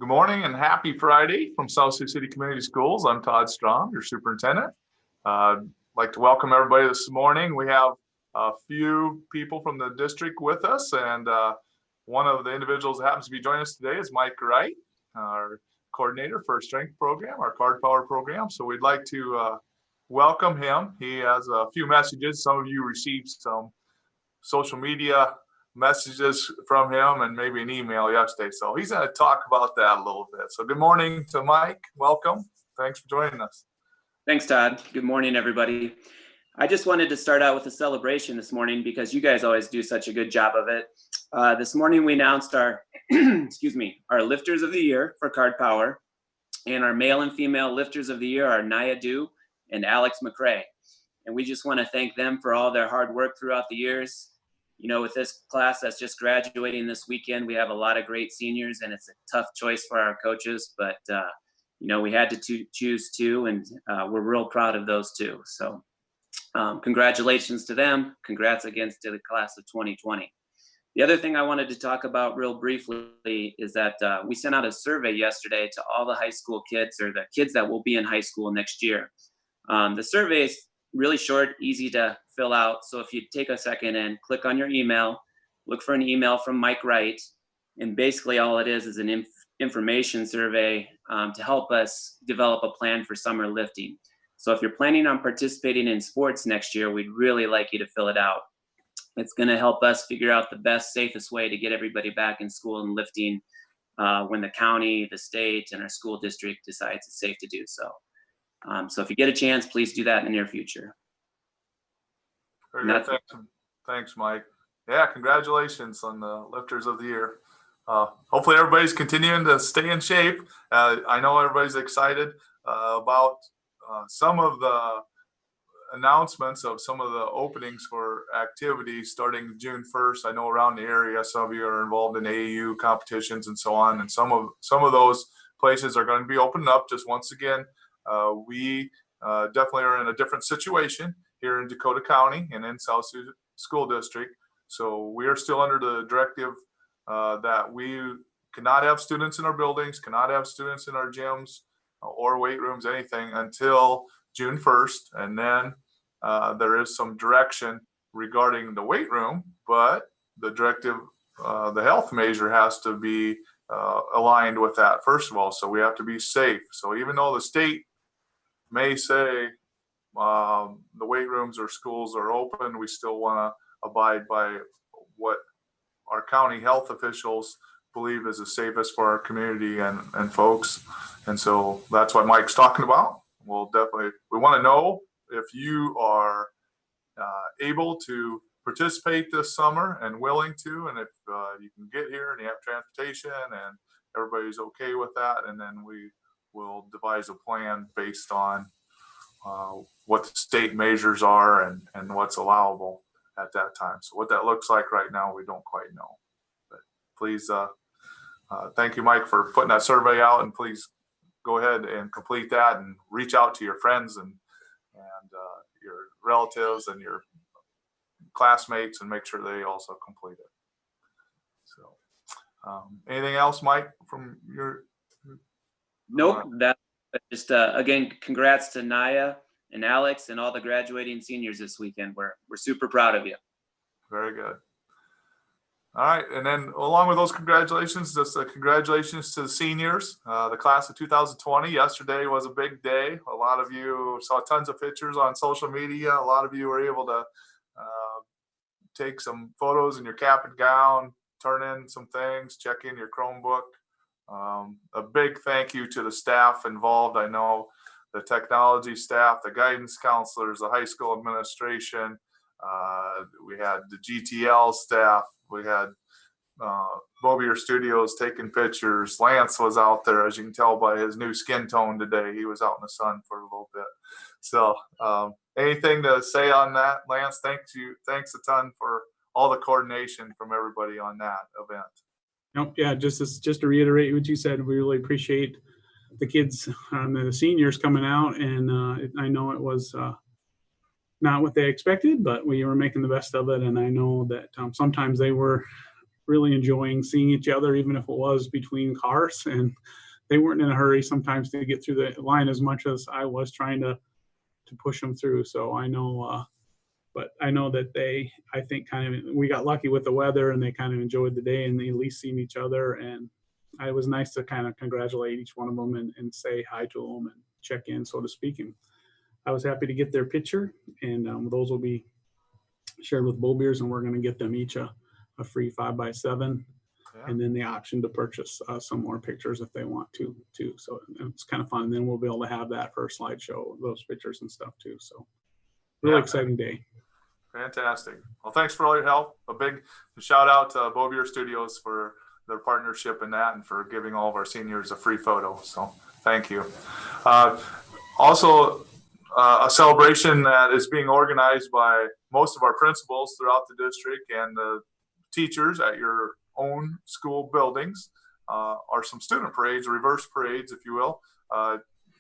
Good morning and happy Friday from South Sioux City Community Schools. I'm Todd Strom, your superintendent. I'd like to welcome everybody this morning. We have a few people from the district with us, and one of the individuals that happens to be joining us today is Mike Wright, our coordinator for Strength Program, our Card Power program. So we'd like to welcome him. He has a few messages. Some of you received some social media messages from him and maybe an email yesterday. So he's going to talk about that a little bit. So good morning to Mike. Welcome. Thanks for joining us. Thanks, Todd. Good morning, everybody. I just wanted to start out with a celebration this morning because you guys always do such a good job of it. This morning we announced our, our lifters of the year for Card Power, and our male and female lifters of the year are Naya Du and Alex McCrae. And we just want to thank them for all their hard work throughout the years. You know, with this class that's just graduating this weekend, we have a lot of great seniors, and it's a tough choice for our coaches, but we had to choose two, and we're real proud of those two. So congratulations to them. Congrats again to the class of 2020. The other thing I wanted to talk about real briefly is that we sent out a survey yesterday to all the high school kids, or the kids that will be in high school next year. The survey is really short, easy to fill out. So if you take a second and click on your email, look for an email from Mike Wright. And basically all it is an information survey to help us develop a plan for summer lifting. So if you're planning on participating in sports next year, we'd really like you to fill it out. It's going to help us figure out the best, safest way to get everybody back in school and lifting when the county, the state, and our school district decides it's safe to do so. So if you get a chance, please do that in the near future. Very good. Thanks, Mike. Yeah, congratulations on the lifters of the year. Hopefully everybody's continuing to stay in shape. I know everybody's excited about some of the announcements of some of the openings for activities starting June 1st. I know around the area, some of you are involved in AAU competitions and so on, and some of those places are going to be opening up. Just once again, we definitely are in a different situation here in Dakota County and in South Sioux School District. So we are still under the directive that we cannot have students in our buildings, cannot have students in our gyms or weight rooms, anything until June 1st. And then there is some direction regarding the weight room, but the directive, the health measure has to be aligned with that first of all. So we have to be safe. So even though the state may say the weight rooms or schools are open, we still want to abide by what our county health officials believe is the safest for our community and folks. And so that's what Mike's talking about. We want to know if you are able to participate this summer and willing to, and if you can get here and you have transportation and everybody's okay with that, and then we will devise a plan based on what the state measures are and what's allowable at that time. So what that looks like right now, we don't quite know. But please, thank you, Mike, for putting that survey out, and please go ahead and complete that and reach out to your friends and your relatives and your classmates and make sure they also complete it. So anything else, Mike, from your? Nope. That just again, congrats to Naya and Alex and all the graduating seniors this weekend. We're super proud of you. Very good. All right, and then along with those congratulations, just congratulations to the seniors, the class of 2020. Yesterday was a big day. A lot of you saw tons of pictures on social media. A lot of you were able to take some photos in your cap and gown, turn in some things, check in your Chromebook. A big thank you to the staff involved. I know the technology staff, the guidance counselors, the high school administration. We had the GTL staff. We had Bobier Studios taking pictures. Lance was out there, as you can tell by his new skin tone today. He was out in the sun for a little bit. So anything to say on that, Lance? Thanks a ton for all the coordination from everybody on that event. Nope, yeah, just to reiterate what you said, we really appreciate the kids, the seniors coming out, and I know it was not what they expected, but we were making the best of it. And I know that sometimes they were really enjoying seeing each other, even if it was between cars. And they weren't in a hurry sometimes to get through the line as much as I was trying to push them through. So I know, but I know that I think we got lucky with the weather, and they kind of enjoyed the day, and they at least seen each other. And it was nice to kind of congratulate each one of them and say hi to them and check in, so to speak. And I was happy to get their picture, and those will be shared with Bull Beers, and we're going to get them each a free 5x7, and then the option to purchase some more pictures if they want to too. So it's kind of fun. And then we'll be able to have that for a slideshow, those pictures and stuff too. So really exciting day. Fantastic. Well, thanks for all your help. A big shout out to Bow Beer Studios for their partnership in that, and for giving all of our seniors a free photo. So thank you. Also, a celebration that is being organized by most of our principals throughout the district and the teachers at your own school buildings are some student parades, reverse parades, if you will,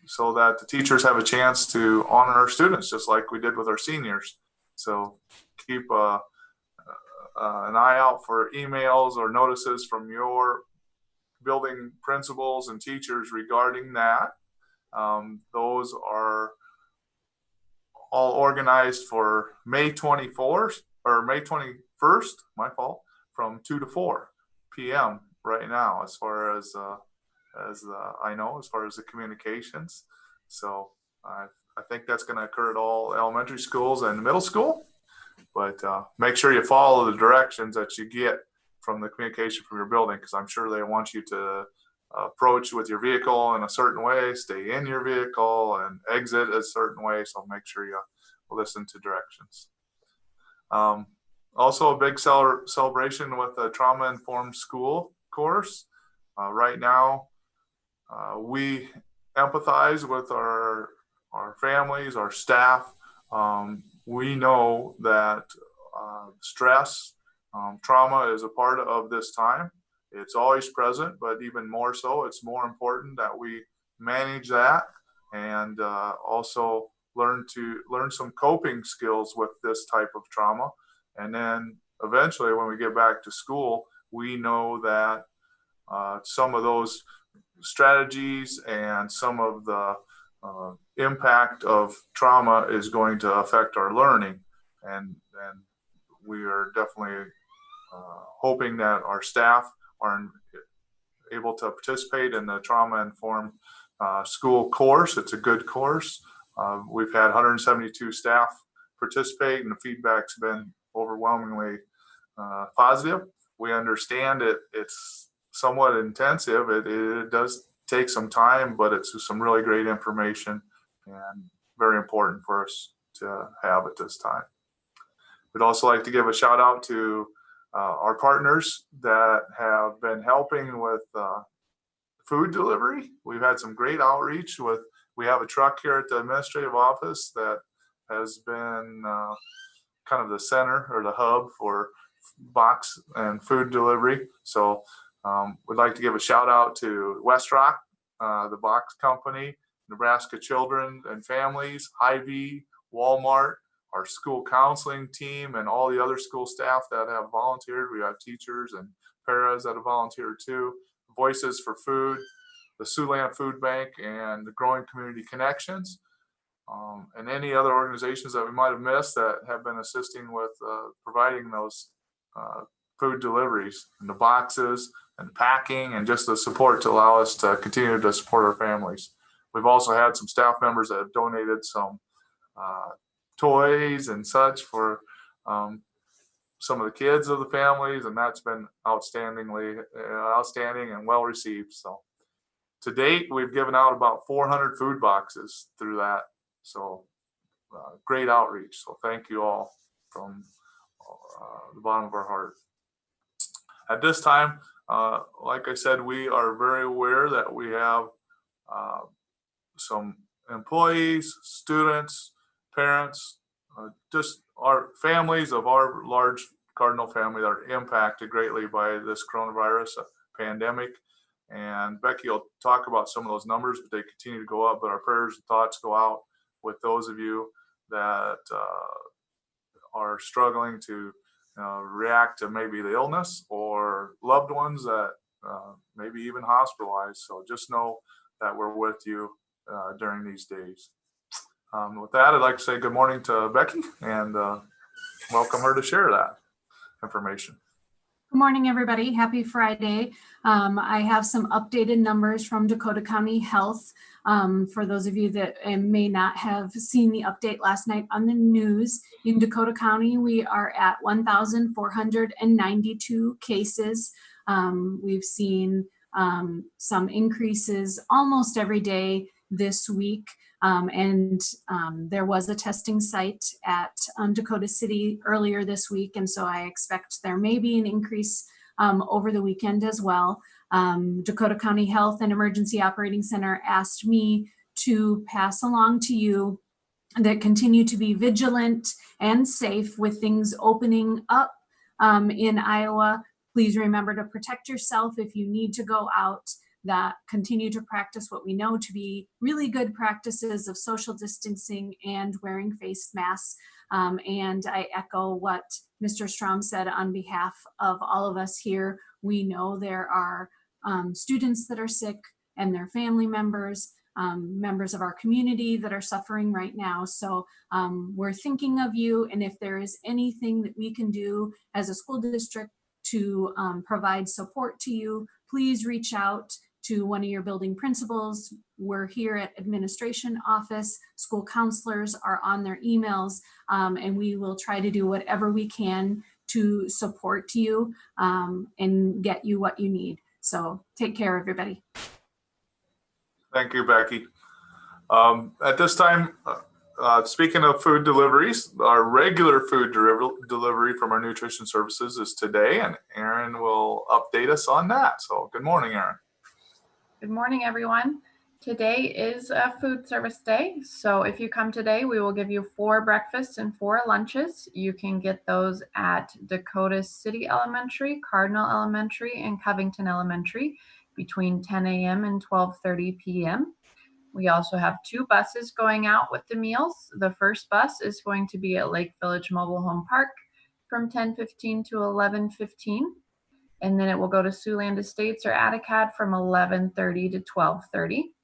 so that the teachers have a chance to honor our students, just like we did with our seniors. So keep an eye out for emails or notices from your building principals and teachers regarding that. Those are all organized for May 24th or May 21st, my fault, from 2 to 4 p.m. right now, as far as I know, as far as the communications. So I think that's going to occur at all elementary schools and middle school, but make sure you follow the directions that you get from the communication from your building, because I'm sure they want you to approach with your vehicle in a certain way, stay in your vehicle, and exit a certain way. So make sure you listen to directions. Also, a big celebration with the trauma-informed school course. Right now, we empathize with our families, our staff. We know that stress, trauma is a part of this time. It's always present, but even more so, it's more important that we manage that, and also learn some coping skills with this type of trauma. And then eventually, when we get back to school, we know that some of those strategies and some of the impact of trauma is going to affect our learning. And we are definitely hoping that our staff are able to participate in the trauma-informed school course. It's a good course. We've had 172 staff participate, and the feedback's been overwhelmingly positive. We understand it's somewhat intensive. It does take some time, but it's some really great information and very important for us to have at this time. We'd also like to give a shout out to our partners that have been helping with food delivery. We've had some great outreach we have a truck here at the administrative office that has been kind of the center or the hub for box and food delivery. So we'd like to give a shout out to West Rock, the box company, Nebraska Children and Families, Hy-Vee, Walmart, our school counseling team, and all the other school staff that have volunteered. We have teachers and paras that have volunteered too. Voices for Food, the Siouxland Food Bank, and the Growing Community Connections, and any other organizations that we might have missed that have been assisting with providing those food deliveries and the boxes and packing and just the support to allow us to continue to support our families. We've also had some staff members that have donated some toys and such for some of the kids of the families, and that's been outstanding and well received. So to date, we've given out about 400 food boxes through that. So great outreach. So thank you all from the bottom of our heart. At this time, like I said, we are very aware that we have some employees, students, parents, just our families of our large Cardinal family that are impacted greatly by this coronavirus pandemic. And Becky will talk about some of those numbers, but they continue to go up. But our prayers and thoughts go out with those of you that are struggling to react to maybe the illness or loved ones that maybe even hospitalized. So just know that we're with you during these days. With that, I'd like to say good morning to Becky and welcome her to share that information. Good morning, everybody. Happy Friday. I have some updated numbers from Dakota County Health. For those of you that may not have seen the update last night on the news, in Dakota County, we are at 1,492 cases. We've seen some increases almost every day this week. There was a testing site at Dakota City earlier this week, and so I expect there may be an increase over the weekend as well. Dakota County Health and Emergency Operating Center asked me to pass along to you that continue to be vigilant and safe with things opening up in Iowa. Please remember to protect yourself if you need to go out. That continue to practice what we know to be really good practices of social distancing and wearing face masks. And I echo what Mr. Strom said on behalf of all of us here. We know there are students that are sick and their family members, members of our community that are suffering right now. So we're thinking of you. And if there is anything that we can do as a school district to provide support to you, please reach out to one of your building principals. We're here at administration office. School counselors are on their emails, and we will try to do whatever we can to support you and get you what you need. So take care, everybody. Thank you, Becky. At this time, speaking of food deliveries, our regular food delivery from our nutrition services is today, and Erin will update us on that. So good morning, Erin. Good morning, everyone. Today is a food service day. So if you come today, we will give you 4 breakfasts and 4 lunches. You can get those at Dakota City Elementary, Cardinal Elementary, and Covington Elementary between 10 a.m. and 12:30 p.m. We also have 2 buses going out with the meals. The first bus is going to be at Lake Village Mobile Home Park from 10:15 to 11:15. And then it will go to Siouxland Estates or Atticad from 11:30 to 12:30.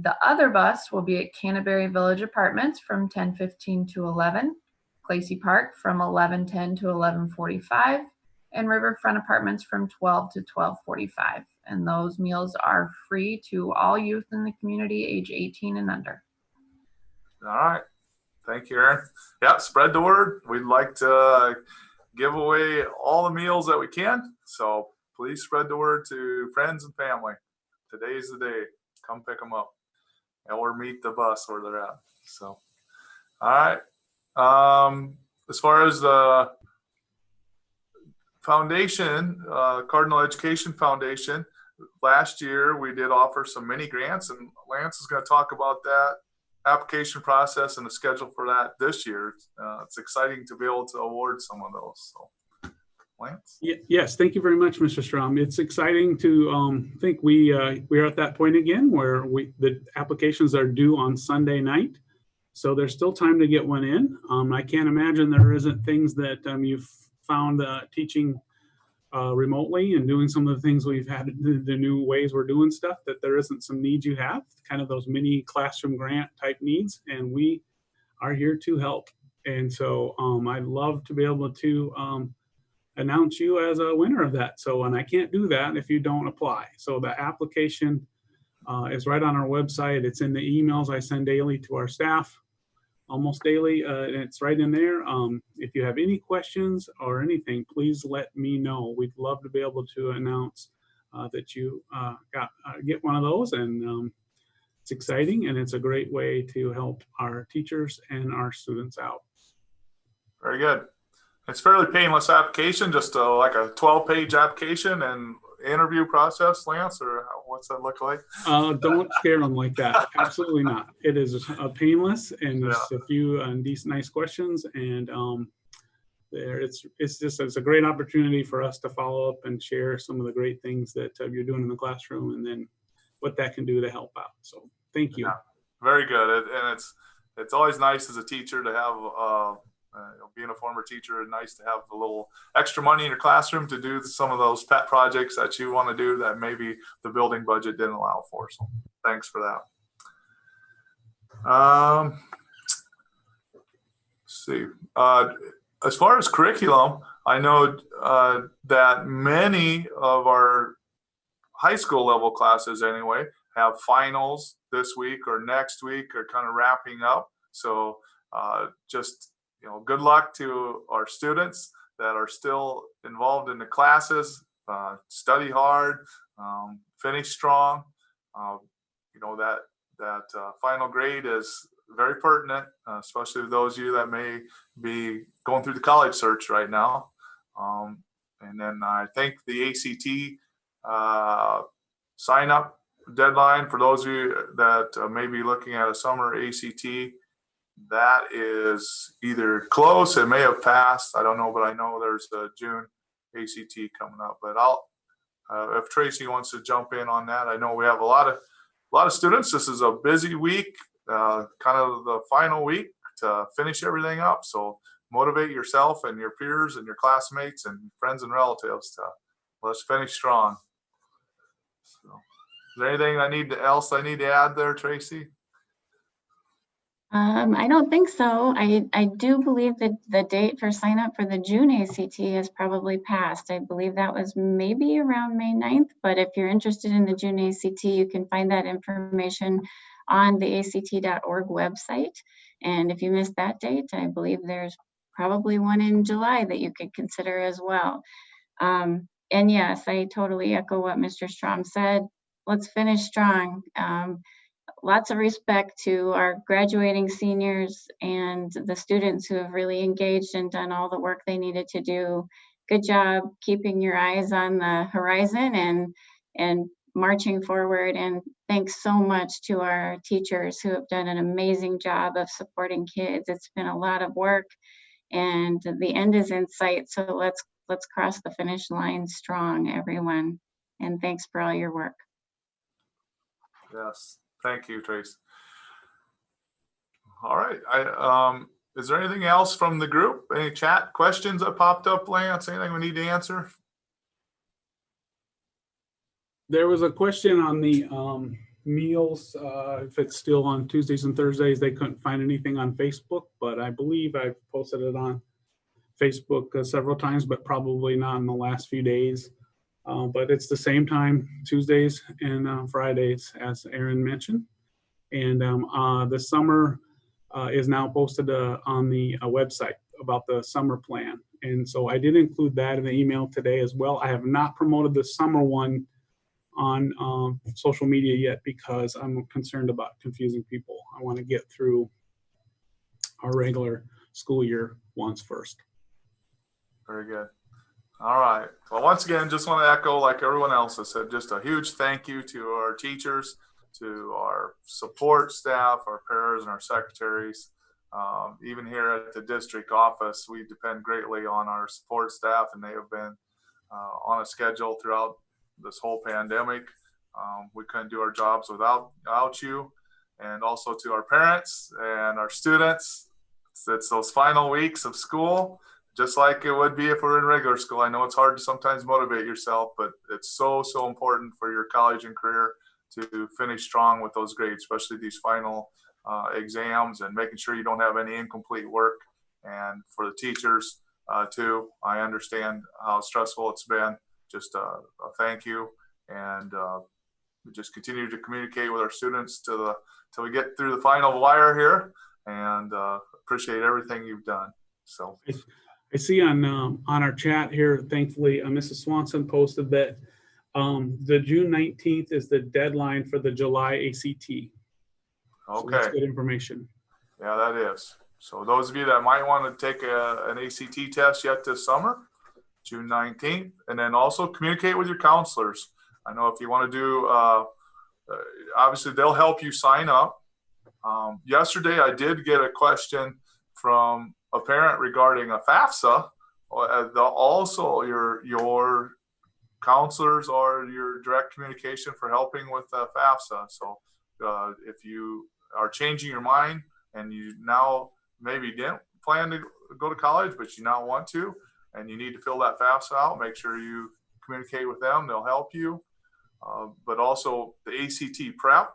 The other bus will be at Canterbury Village Apartments from 10:15 to 11, Clacy Park from 11:10 to 11:45, and Riverfront Apartments from 12 to 12:45. And those meals are free to all youth in the community age 18 and under. All right. Thank you, Erin. Yeah, spread the word. We'd like to give away all the meals that we can. So please spread the word to friends and family. Today's the day. Come pick them up or meet the bus where they're at. So, all right. As far as the foundation, Cardinal Education Foundation, last year we did offer some mini grants, and Lance is going to talk about that application process and the schedule for that this year. It's exciting to be able to award some of those. So, Lance? Yes, thank you very much, Mr. Strom. It's exciting to think we are at that point again where the applications are due on Sunday night. So there's still time to get one in. I can't imagine there isn't things that you've found teaching remotely and doing some of the things we've had, the new ways we're doing stuff, that there isn't some needs you have, kind of those mini classroom grant type needs, and we are here to help. And so I'd love to be able to announce you as a winner of that. So, and I can't do that if you don't apply. So the application is right on our website. It's in the emails I send daily to our staff, almost daily, and it's right in there. If you have any questions or anything, please let me know. We'd love to be able to announce that you get one of those, and it's exciting, and it's a great way to help our teachers and our students out. Very good. It's fairly painless application, just like a 12-page application and interview process, Lance, or what's that look like? Don't scare them like that. Absolutely not. It is painless, and there's a few decent, nice questions, and it's a great opportunity for us to follow up and share some of the great things that you're doing in the classroom, and then what that can do to help out. So thank you. Yeah, very good. And it's always nice as a teacher to have Being a former teacher, it's nice to have a little extra money in your classroom to do some of those pet projects that you want to do that maybe the building budget didn't allow for. So thanks for that. Let's see. As far as curriculum, I know that many of our high school level classes anyway have finals this week or next week, or kind of wrapping up. So just, good luck to our students that are still involved in the classes. Study hard, finish strong. That final grade is very pertinent, especially to those of you that may be going through the college search right now. And then I think the ACT sign up deadline for those of you that may be looking at a summer ACT, that is either close, it may have passed, I don't know, but I know there's a June ACT coming up. But if Tracy wants to jump in on that, I know we have a lot of students. This is a busy week, kind of the final week to finish everything up. So motivate yourself and your peers and your classmates and friends and relatives to let's finish strong. So, is there anything else I need to add there, Tracy? I don't think so. I do believe that the date for sign up for the June ACT has probably passed. I believe that was maybe around May 9th, but if you're interested in the June ACT, you can find that information on the ACT.org website. And if you missed that date, I believe there's probably one in July that you could consider as well. And yes, I totally echo what Mr. Strom said. Let's finish strong. Lots of respect to our graduating seniors and the students who have really engaged and done all the work they needed to do. Good job keeping your eyes on the horizon and marching forward. And thanks so much to our teachers who have done an amazing job of supporting kids. It's been a lot of work and the end is in sight. So let's cross the finish line strong, everyone. And thanks for all your work. Yes. Thank you, Trace. All right. Is there anything else from the group? Any chat questions that popped up, Lance? Anything we need to answer? There was a question on the meals, if it's still on Tuesdays and Thursdays. They couldn't find anything on Facebook, but I believe I've posted it on Facebook several times, but probably not in the last few days. But it's the same time, Tuesdays and Fridays, as Aaron mentioned. And the summer is now posted on the website about the summer plan. And so I did include that in the email today as well. I have not promoted the summer one on social media yet because I'm concerned about confusing people. I want to get through our regular school year ones first. Very good. All right. Well, once again, just want to echo, like everyone else has said, just a huge thank you to our teachers, to our support staff, our paras, and our secretaries. Even here at the district office, we depend greatly on our support staff, and they have been on a schedule throughout this whole pandemic. We couldn't do our jobs without you. And also to our parents and our students. It's those final weeks of school. Just like it would be if we're in regular school. I know it's hard to sometimes motivate yourself, but it's so important for your college and career to finish strong with those grades, especially these final exams, and making sure you don't have any incomplete work. And for the teachers too, I understand how stressful it's been. Just a thank you, and we just continue to communicate with our students till we get through the final wire here, and appreciate everything you've done. So. I see on our chat here, thankfully, Mrs. Swanson posted that the June 19th is the deadline for the July ACT. Okay. So that's good information. Yeah, that is. So those of you that might want to take an ACT test yet this summer, June 19th, and then also communicate with your counselors. I know if you want to do, obviously they'll help you sign up. Yesterday, I did get a question from a parent regarding a FAFSA. Also, your counselors or your direct communication for helping with FAFSA. So if you are changing your mind and you now maybe didn't plan to go to college, but you not want to, and you need to fill that FAFSA out, make sure you communicate with them. They'll help you. But also the ACT prep.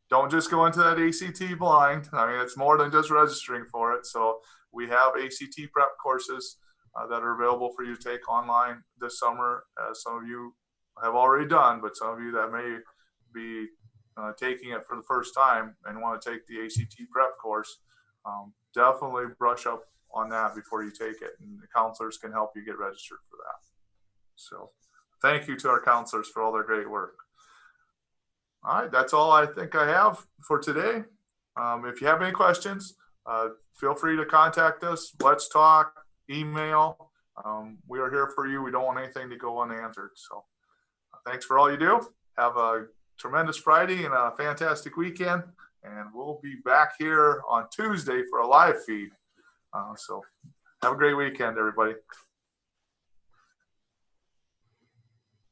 Don't just go into that ACT blind. I mean, it's more than just registering for it. So we have ACT prep courses that are available for you to take online this summer, as some of you have already done, but some of you that may be taking it for the first time and want to take the ACT prep course, definitely brush up on that before you take it, and the counselors can help you get registered for that. So thank you to our counselors for all their great work. All right, that's all I think I have for today. If you have any questions, feel free to contact us. Let's talk, email. We are here for you. We don't want anything to go unanswered. So thanks for all you do. Have a tremendous Friday and a fantastic weekend. And we'll be back here on Tuesday for a live feed. So have a great weekend, everybody.